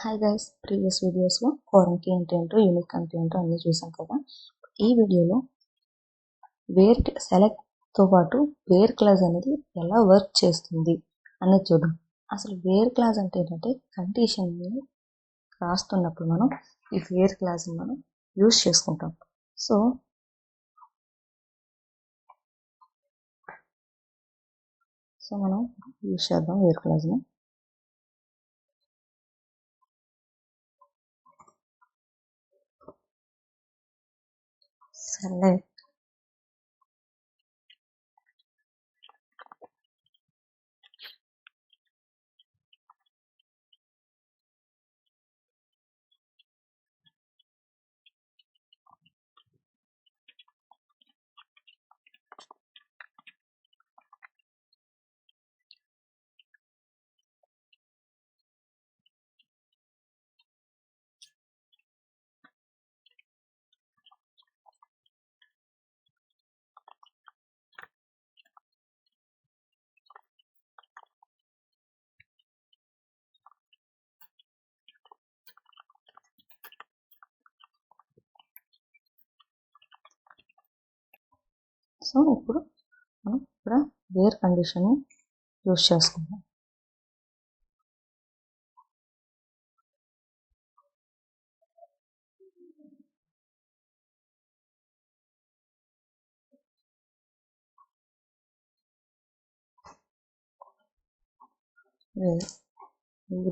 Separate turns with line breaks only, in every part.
Hi guys, previous వీడియోస్లో foreign key అంటే ఏంటో యూనిక్ అంటే ఏంటో అన్నీ చూసాం కదా. ఈ వీడియోలో వేర్ సెలెక్ట్తో పాటు వేర్ క్లాజ్ అనేది ఎలా వర్క్ చేస్తుంది అనేది చూద్దాం. అసలు వేర్ క్లాజ్ అంటే ఏంటంటే కండిషన్ని రాస్తున్నప్పుడు మనం ఈ వేర్ క్లాజ్ని మనం యూజ్ చేసుకుంటాం. సో మనం యూజ్ చేద్దాం వేర్ క్లాజ్ని. సెలెక్ట్ సో ఇప్పుడు మనం ఇక్కడ వేర్ కండిషన్ని యూజ్ చేసుకుందాం.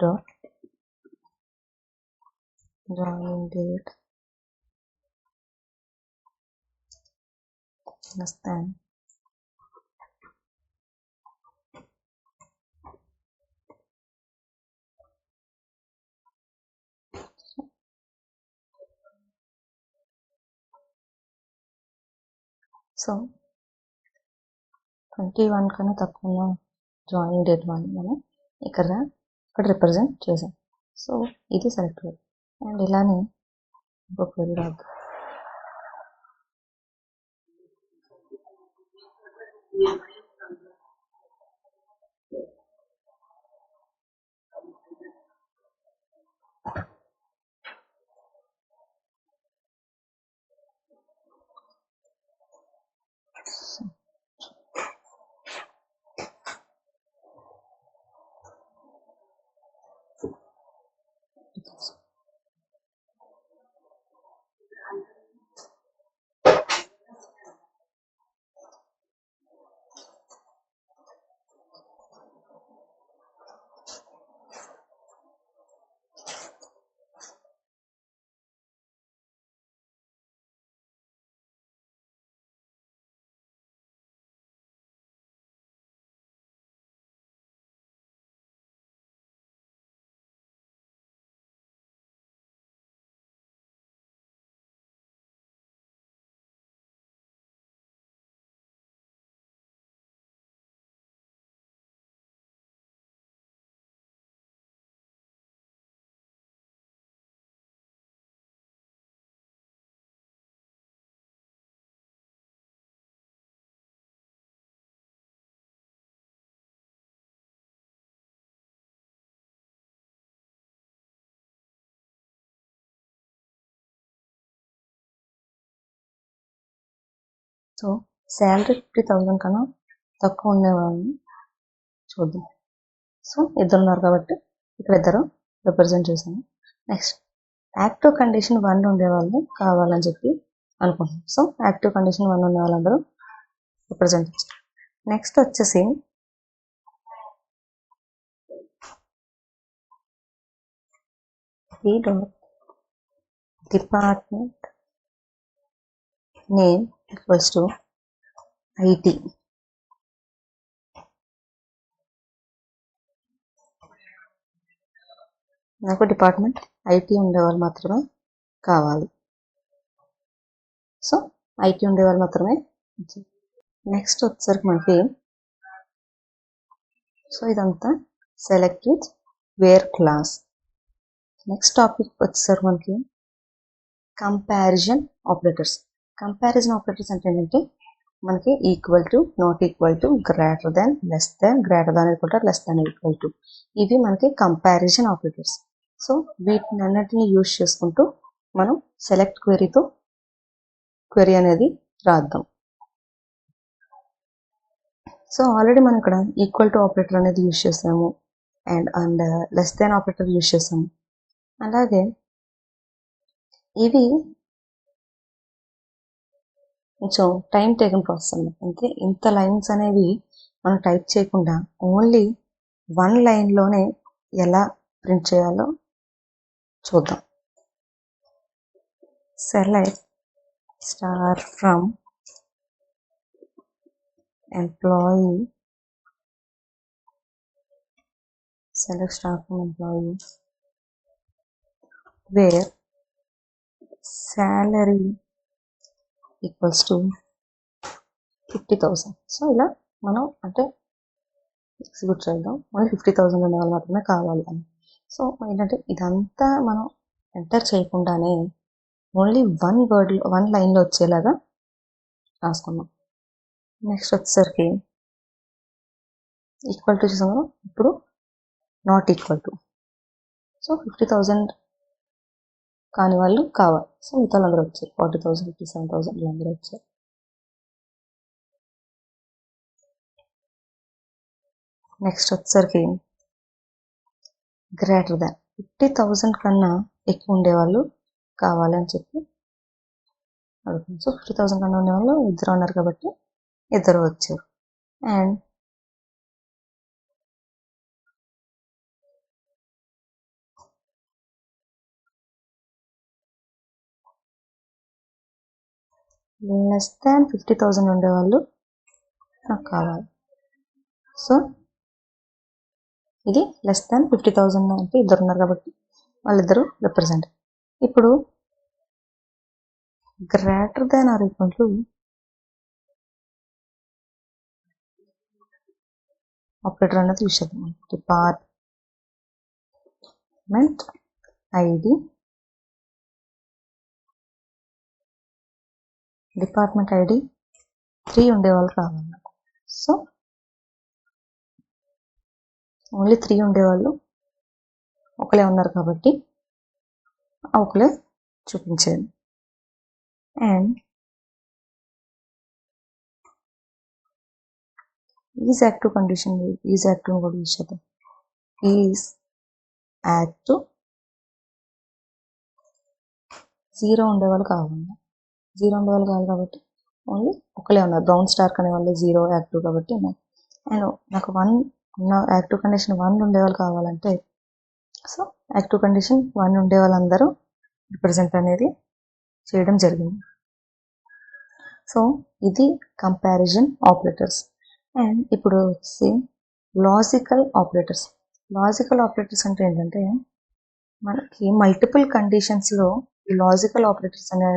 dot joining date less than so 21 కన్నా తక్కువ ఉన్న జాయినింగ్ డేట్ వన్ మనం ఇక్కడ రిప్రజెంట్ చేసాం. సో ఇది సెలెక్ట్ వేర్. అండ్ ఇలానే ఇంకొక వేర్ రాద్దాం. సో శాలరీ 50,000 కన్నా తక్కువ ఉండేవాళ్ళని చూద్దాం. సో ఇద్దరు ఉన్నారు కాబట్టి ఇక్కడ ఇద్దరు రిప్రజెంట్ చేశాను. నెక్స్ట్ యాక్టివ్ కండిషన్ 1 ఉండేవాళ్ళు కావాలని చెప్పి అనుకుంటున్నాం. సో యాక్టివ్ కండిషన్ 1 ఉండే వాళ్ళందరూ రిప్రజెంట్ చేస్తారు. నెక్స్ట్ వచ్చేసి department name equals to IT. నాకు డిపార్ట్మెంట్ IT ఉండేవాళ్ళు మాత్రమే కావాలి. సో IT ఉండేవాళ్ళు మాత్రమే. నెక్స్ట్ వచ్చేసరికి మనకి సో ఇదంతా select with where clause. Next topic వచ్చేసరికి మనకి కంపారిజన్ ఆపరేటర్స్. కంపారిజన్ ఆపరేటర్స్ అంటే ఏంటంటే మనకి equal to, not equal to, greater than, less than, greater than equal to, less than equal to, ఇవి మనకి కంపారిజన్ ఆపరేటర్స్. సో వీటిని అన్నిటిని యూజ్ చేసుకుంటూ మనం సెలెక్ట్ క్వెరీతో క్వెరీ అనేది రాద్దాం. సో ఆల్రెడీ మనం ఇక్కడ ఈక్వల్ టు ఆపరేటర్ అనేది యూజ్ చేసాము and less than operator use చేసాము. అలాగే ఇవి కొంచెం టైం టేకన్ ప్రాసెస్ అన్నమాట. అంటే ఇంత లైన్స్ అనేవి మనం టైప్ చేయకుండా ఓన్లీ వన్ లైన్లోనే ఎలా ప్రింట్ చేయాలో చూద్దాం. Select star from employee, select star from employee where salary equals to 50,000. So ఇలా మనం అంటే ఎగ్జిక్యూట్ చేద్దాం. ఓన్లీ 50,000 ఉండే వాళ్ళు మాత్రమే కావాలి అని. సో ఏంటంటే ఇదంతా మనం ఎంటర్ చేయకుండానే ఓన్లీ వన్ లైన్లో వచ్చేలాగా రాసుకున్నాం. నెక్స్ట్ వచ్చేసరికి ఈక్వల్ టు చూసాం కదా, ఇప్పుడు నాట్ ఈక్వల్ టు. సో 50,000 కాని వాళ్ళు కావాలి. సో మిగతా అందరూ వచ్చారు. 40,000, 57,000 వీళ్ళందరూ వచ్చారు. నెక్స్ట్ వచ్చేసరికి గ్రేటర్ దాన్ 50,000 కన్నా ఎక్కువ ఉండేవాళ్ళు కావాలి అని చెప్పి అడుగుతుంది. సో 50,000 కన్నా ఉండేవాళ్ళు ఇద్దరు ఉన్నారు కాబట్టి ఇద్దరు వచ్చారు. అండ్ లెస్ దాన్ 50,000 ఉండేవాళ్ళు నాకు కావాలి. సో ఇది లెస్ దాన్ 50,000 అంటే ఇద్దరు ఉన్నారు కాబట్టి వాళ్ళిద్దరూ రిప్రజెంట్. ఇప్పుడు greater than or equal to operator అనేది యూజ్ చేద్దాం. డిపార్ట్మెంట్ ఐడి, డిపార్ట్మెంట్ ఐడి 3 ఉండేవాళ్ళు కావాలి నాకు. సో ఓన్లీ 3 ఉండేవాళ్ళు ఒకలే ఉన్నారు కాబట్టి ఒకలే చూపించేది. And is active condition, is active కూడా యూజ్ చేద్దాం. ఈజ్ యాక్టివ్ 0 ఉండేవాళ్ళు కావాలి. 0 ఉండేవాళ్ళు కావాలి కాబట్టి ఓన్లీ ఒకలే ఉన్నారు. బ్రౌన్ స్టార్ అనే వాళ్ళు 0 యాక్టివ్ కాబట్టి ఉన్నారు. అండ్ నాకు 1 ఉన్న యాక్టివ్ కండిషన్ 1 ఉండేవాళ్ళు కావాలంటే సో యాక్టివ్ కండిషన్ 1 ఉండే వాళ్ళందరూ రిప్రజెంట్ అనేది చేయడం జరిగింది. సో ఇది కంపారిజన్ ఆపరేటర్స్. అండ్ ఇప్పుడు వచ్చి లాజికల్ ఆపరేటర్స్. లాజికల్ ఆపరేటర్స్ అంటే ఏంటంటే మనకి మల్టిపుల్ కండిషన్స్లో ఈ లాజికల్ ఆపరేటర్స్ అనే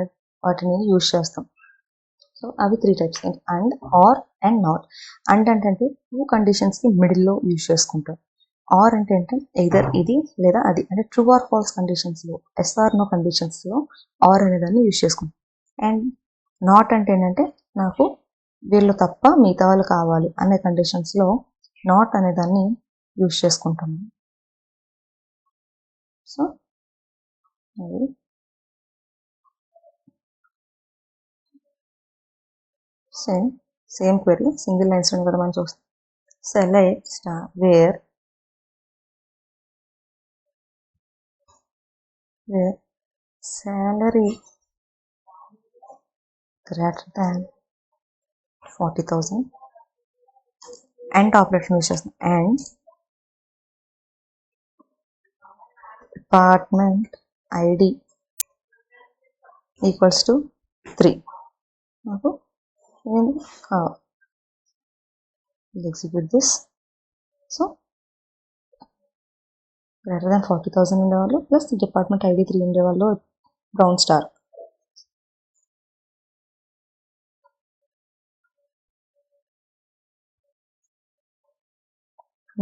వాటిని యూజ్ చేస్తాం. సో అవి 3 types, and, or and not. And అంటే 2 కండిషన్స్కి మిడిల్లో యూజ్ చేసుకుంటాం. ఆర్ అంటే ఎయిదర్ ఇది లేదా అది, అంటే ట్రూ ఆర్ ఫాల్స్ కండిషన్స్లో, ఎస్ ఆర్ నో కండిషన్స్లో ఆర్ అనేదాన్ని యూజ్ చేసుకుంటాం. అండ్ నాట్ అంటే ఏంటంటే నాకు వీళ్ళు తప్ప మిగతా వాళ్ళు కావాలి అనే కండిషన్స్లో నాట్ అనేదాన్ని యూజ్ చేసుకుంటాము. సో అది సేమ్ క్వెరీ సింగిల్ లైన్స్లో కూడా మనం చూస్తాం. Select star where salary greater than 40,000 and operation use చేస్తాం. And department ID equals to 3 నాకు ఏం కావాలి. Execute this. So greater than 40,000 ఉండేవాళ్ళు ప్లస్ డిపార్ట్మెంట్ ఐడి 3 ఉండేవాళ్ళు బ్రౌన్ star.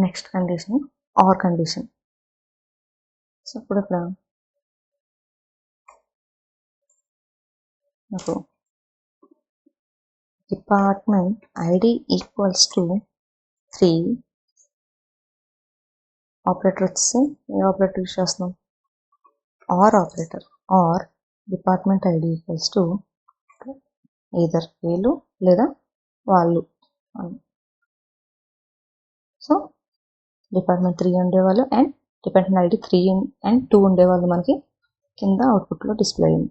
Next condition or condition. So ఇప్పుడు ఇక్కడ నాకు department ID equals to 3 operator వచ్చేసి ఏ ఆపరేటర్ యూజ్ చేస్తున్నాం, or operator or department ID equals to either వీళ్ళు లేదా వాళ్ళు. సో డిపార్ట్మెంట్ 3 ఉండేవాళ్ళు అండ్ డిపార్ట్మెంట్ ఐడి 3 అండ్ 2 ఉండేవాళ్ళు మనకి కింద అవుట్పుట్లో డిస్ప్లే అయింది.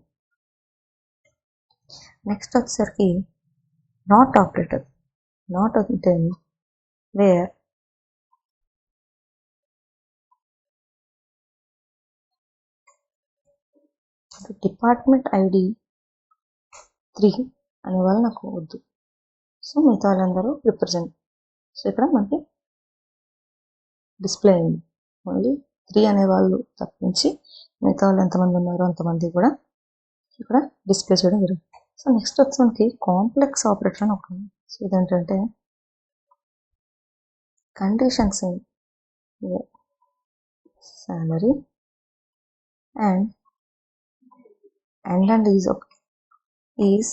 నెక్స్ట్ వచ్చేసరికి నాట్ ఆపరేటర్. నాట్ అంటే వేర్ డిపార్ట్మెంట్ ఐడి 3 అనే వాళ్ళు నాకు వద్దు. సో మిగతా వాళ్ళందరూ రిప్రజెంట్. సో ఇక్కడ మనకి డిస్ప్లే అయింది. ఓన్లీ 3 అనేవాళ్ళు తప్పించి మిగతా వాళ్ళు ఎంతమంది ఉన్నారో అంతమంది కూడా ఇక్కడ డిస్ప్లే చేయడం జరుగుతుంది. సో నెక్స్ట్ వచ్చి మనకి కాంప్లెక్స్ ఆపరేటర్ అని ఒక. సో ఇదేంటంటే conditions salary and is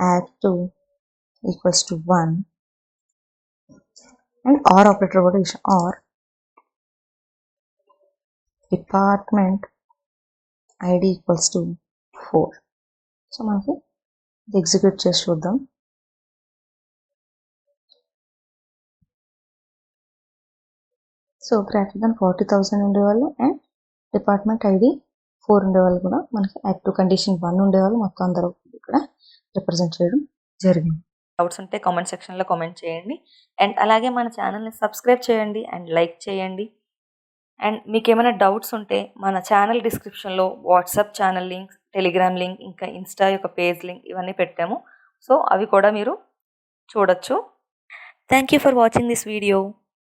add to equals to 1 and or operator కూడా or department id equals to 4. So మనకి ఇది ఎగ్జిక్యూట్ చేసి చూద్దాం. సో గ్రేటర్ దెన్ 40,000 ఉండేవాళ్ళు అండ్ డిపార్ట్మెంట్ ఐడి 4 ఉండేవాళ్ళు కూడా మనకి యాక్టివ్ కండిషన్ 1 ఉండేవాళ్ళు మొత్తం అందరూ ఇక్కడ రిప్రజెంట్ చేయడం జరిగింది.
డౌట్స్ ఉంటే కామెంట్ సెక్షన్లో కామెంట్ చేయండి అండ్ అలాగే మన ఛానల్ని సబ్స్క్రైబ్ చేయండి అండ్ లైక్ చేయండి. అండ్ మీకు ఏమైనా డౌట్స్ ఉంటే మన ఛానల్ డిస్క్రిప్షన్లో WhatsApp channel link, Telegram link, ఇంకా ఇన్స్టా యొక్క పేజ్ లింక్ ఇవన్నీ పెట్టాము. సో అవి కూడా మీరు చూడొచ్చు. Thank you for watching this video.